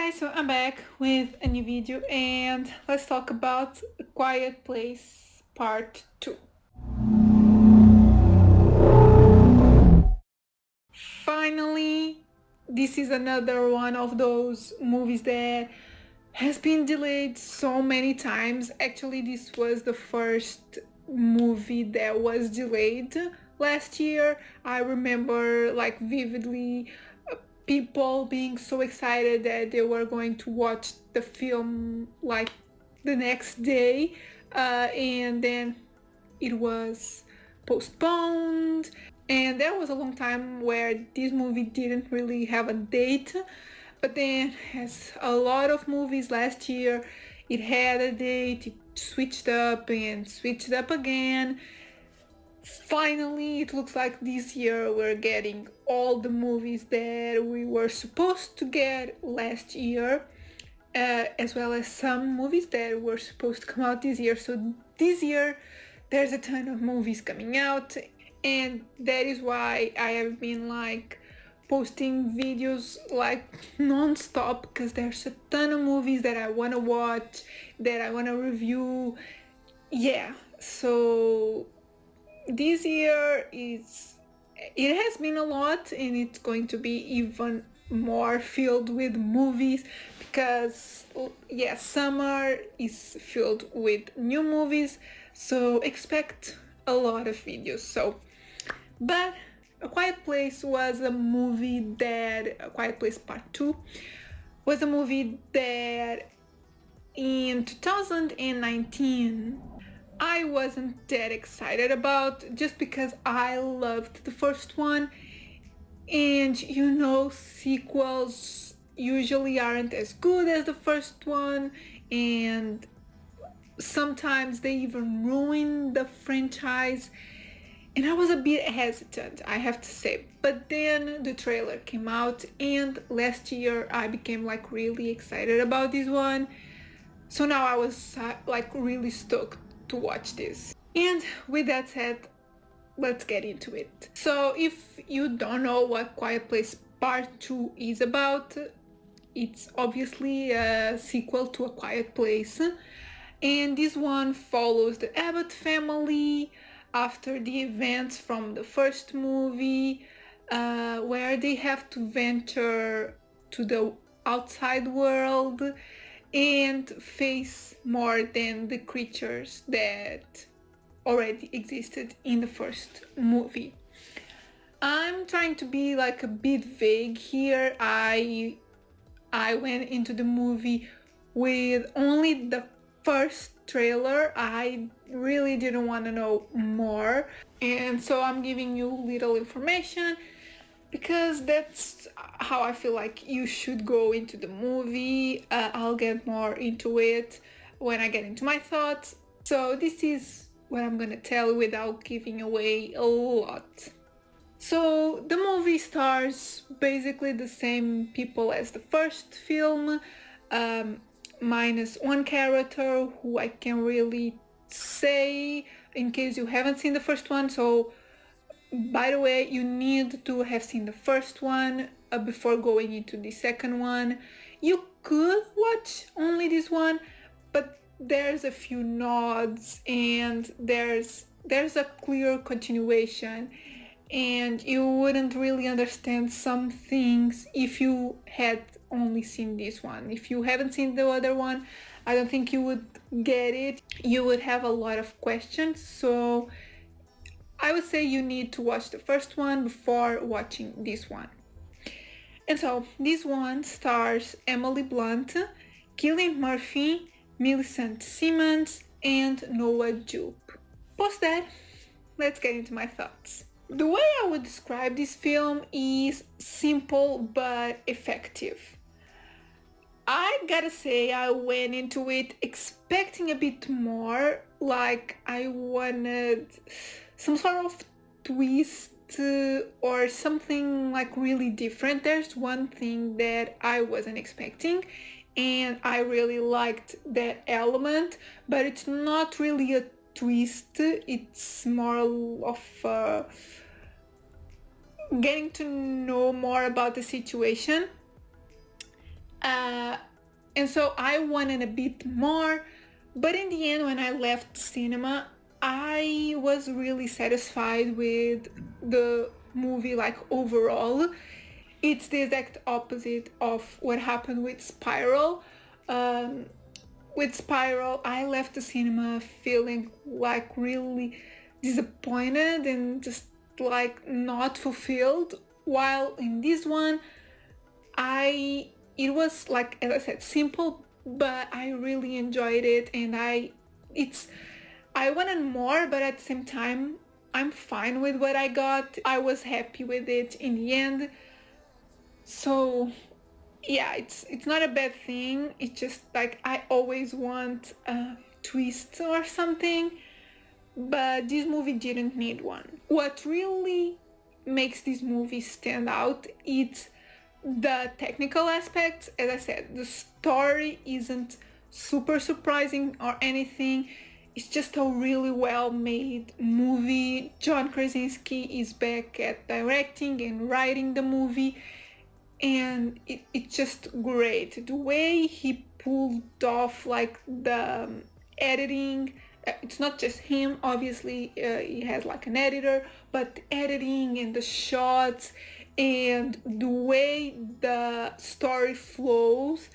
guys, so I'm back with a new video and let's talk about A Quiet Place Part 2. Finally, this is another one of those movies that has been delayed so many times. Actually, this was the first movie that was delayed last year. I remember like vividly people being so excited that they were going to watch the film like the next day, and then it was postponed, and there was a long time where this movie didn't really have a date. But then, as a lot of movies last year, it had a date, it switched up and switched up again. Finally, it looks like this year we're getting all the movies that we were supposed to get last year, as well as some movies that were supposed to come out this year. So this year there's a ton of movies coming out, and that is why I have been like posting videos like non-stop, because there's a ton of movies that I want to watch, that I want to review. Yeah, so this year it has been a lot, and it's going to be even more filled with movies because yeah, summer is filled with new movies, so expect a lot of videos. But A Quiet Place was a movie that A Quiet Place Part 2 was a movie that in 2019 I wasn't that excited about, just because I loved the first one, and you know, sequels usually aren't as good as the first one, and sometimes they even ruin the franchise, and I was a bit hesitant, I have to say. But then the trailer came out, and last year I became like really excited about this one, so now I was like really stoked to watch this. And with that said, let's get into it. So if you don't know what Quiet Place Part 2 is about, it's obviously a sequel to A Quiet Place, and this one follows the Abbott family after the events from the first movie, where they have to venture to the outside world and face more than the creatures that already existed in the first movie. I'm trying to be like a bit vague here. I went into the movie with only the first trailer. I really didn't want to know more, and so I'm giving you little information because that's how I feel like you should go into the movie. I'll get more into it when I get into my thoughts. So this is what I'm gonna tell without giving away a lot. So the movie stars basically the same people as the first film, minus one character who I can really say in case you haven't seen the first one. So by the way, you need to have seen the first one before going into the second one. You could watch only this one, but there's a few nods, and there's a clear continuation, and you wouldn't really understand some things if you had only seen this one. If you haven't seen the other one, I don't think you would get it. You would have a lot of questions, so I would say you need to watch the first one before watching this one. And so this one stars Emily Blunt, Cillian Murphy, Millicent Simmons, and Noah Jupe. Post that, let's get into my thoughts. The way I would describe this film is simple but effective. I gotta say, I went into it expecting a bit more, like I wanted some sort of twist or something like really different. There's one thing that I wasn't expecting, and I really liked that element, but it's not really a twist, it's more of getting to know more about the situation. And so I wanted a bit more, but in the end, when I left cinema, I was really satisfied with the movie, like overall. It's the exact opposite of what happened with Spiral. Um, with Spiral, I left the cinema feeling like really disappointed and just like not fulfilled. While in this one, it was like, as I said, simple, but I really enjoyed it, and I wanted more, but at the same time, I'm fine with what I got. I was happy with it in the end. So yeah, it's not a bad thing. It's just like I always want a twist or something, but this movie didn't need one. What really makes this movie stand out is the technical aspects. As I said, the story isn't super surprising or anything. It's just a really well made movie. John Krasinski is back at directing and writing the movie, and it's just great. The way he pulled off like the editing, it's not just him, obviously, he has like an editor, but the editing and the shots and the way the story flows,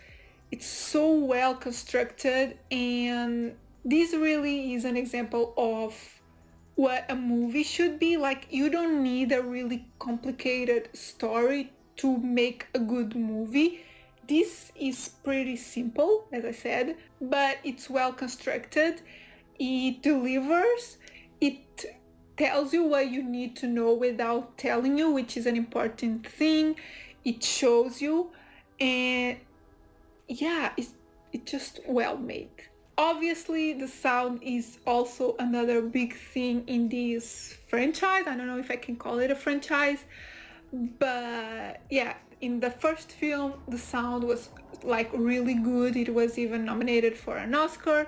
it's so well constructed. And this really is an example of what a movie should be. Like, you don't need a really complicated story to make a good movie. This is pretty simple, as I said, but it's well constructed. It delivers. It tells you what you need to know without telling you, which is an important thing. It shows you, and yeah, it's just well made. Obviously, the sound is also another big thing in this franchise. I don't know if I can call it a franchise, but yeah, in the first film, the sound was like really good. It was even nominated for an Oscar,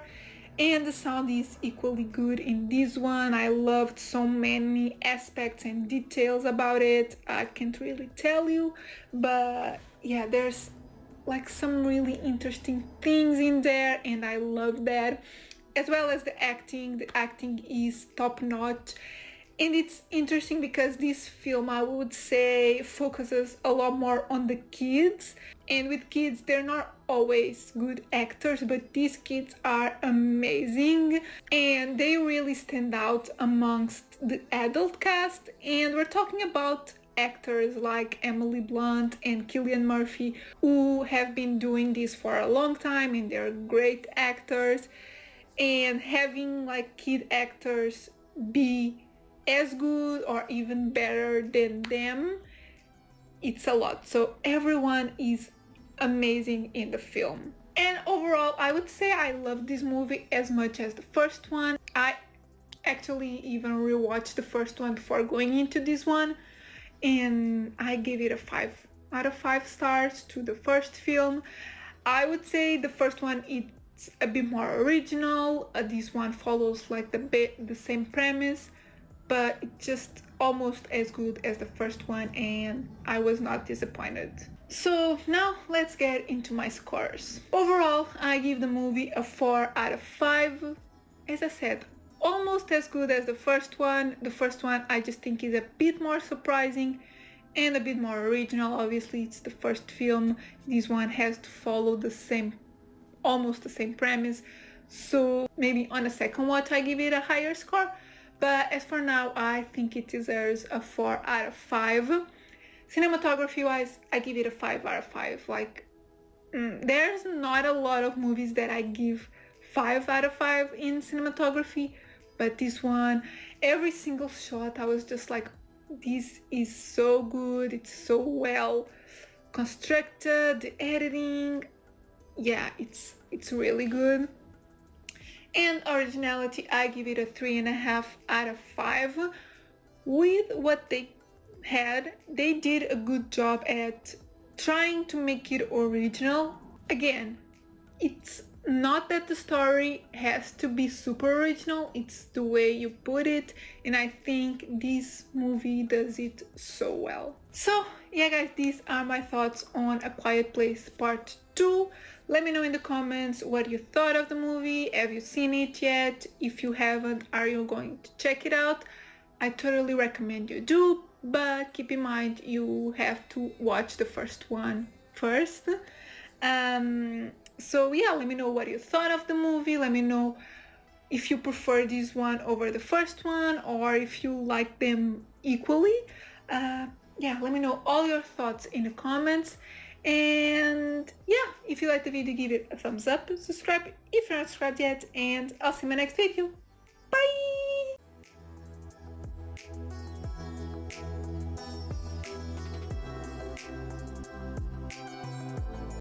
and the sound is equally good in this one. I loved so many aspects and details about it. I can't really tell you, but yeah, there's like some really interesting things in there, and I love that. As well as the acting. The acting is top notch. And it's interesting because this film, I would say, focuses a lot more on the kids. And with kids, they're not always good actors, but these kids are amazing. And they really stand out amongst the adult cast. And we're talking about actors like Emily Blunt and Cillian Murphy, who have been doing this for a long time, and they're great actors. And having like kid actors be as good or even better than them, it's a lot. So everyone is amazing in the film. And overall, I would say I love this movie as much as the first one. I actually even rewatched the first one before going into this one, and I gave it a 5 out of 5 stars to the first film. I would say the first one, it's a bit more original. This one follows like the same premise, but it's just almost as good as the first one, and I was not disappointed. So now let's get into my scores. Overall, I give the movie a 4 out of 5. As I said, almost as good as the first one. The first one I just think is a bit more surprising and a bit more original. Obviously, it's the first film. This one has to follow almost the same premise. So maybe on a second watch I give it a higher score. But as for now, I think it deserves a 4 out of 5. Cinematography wise, I give it a 5 out of 5. Like, there's not a lot of movies that I give 5 out of 5 in cinematography, but this one, every single shot, I was just like, this is so good. It's so well constructed. The editing, yeah, it's really good. And originality, I give it a 3.5 out of 5. With what they had, they did a good job at trying to make it original. Again, it's not that the story has to be super original, it's the way you put it, and I think this movie does it so well. So yeah guys, these are my thoughts on A Quiet Place Part do let me know in the comments what you thought of the movie. Have you seen it yet? If you haven't, are you going to check it out? I totally recommend you do, but keep in mind you have to watch the first one first. So yeah, let me know what you thought of the movie. Let me know if you prefer this one over the first one, or if you like them equally. Yeah, let me know all your thoughts in the comments. And yeah, if you like the video, give it a thumbs up, subscribe if you're not subscribed yet, and I'll see you in my next video. Bye!